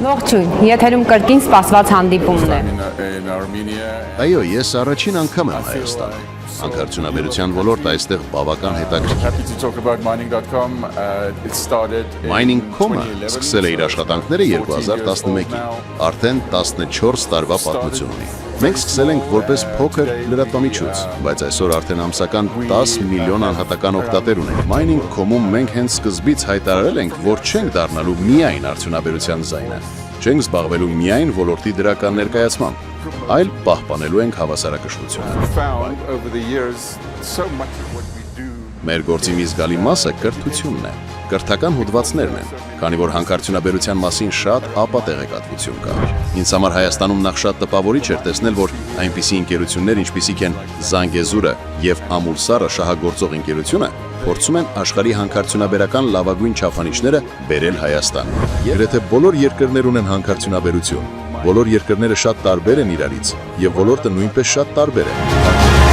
Ողջույն, եթերում կրկին սպասված հանդիպումն է։ Այո, ես առաջին անգամ եմ Հայաստանում։ Հանքարդյունաբերության ոլորտը այստեղ բավական հետաքրքիր։ Mining.com-ը սկսել է իր աշխատանքները 2011-ին, արդեն 14 տարվա պատմություն ունի։ Մենք սկսել ենք որպես փոքր լրատվամիջոց, բայց այսօր արդեն ամսական 10 միլիոն անհատական օգտատեր ունենք։ Mining.com-ում մենք հենց սկզբից հայտարարել ենք, որ չենք դառնալու միայն արդյունաբերության ձայնը։ Չենք զբաղվելու միայն ոլորտի դրական ներկայացմամբ, այլ պահպանելու ենք հավասարակշռությունը։ Մեր գործի մի զգալի մասը կրթությունն է, կրթական հոդվածներն են, քանի որ հանքարդյունաբերության մասին շատ ապատեղեկատվություն կա։ Ինձ համար Հայաստանում նախ շատ տպավորիչ էր տեսնել, որ այնպիսի ընկերություններ, ինչպիսիք են Զանգեզուրը եւ Ամուլսարը շահագործող ընկերությունը, փորձում են աշխարհի հանքարդյունաբերական լավագույն չափանիշները բերել Հայաստան։ Երբ բոլոր երկրներ ունեն հանքարդյունաբերություն, բոլոր երկրները շատ տարբեր են իրարից, եւ ոլորտը նույնպես շատ տարբեր է։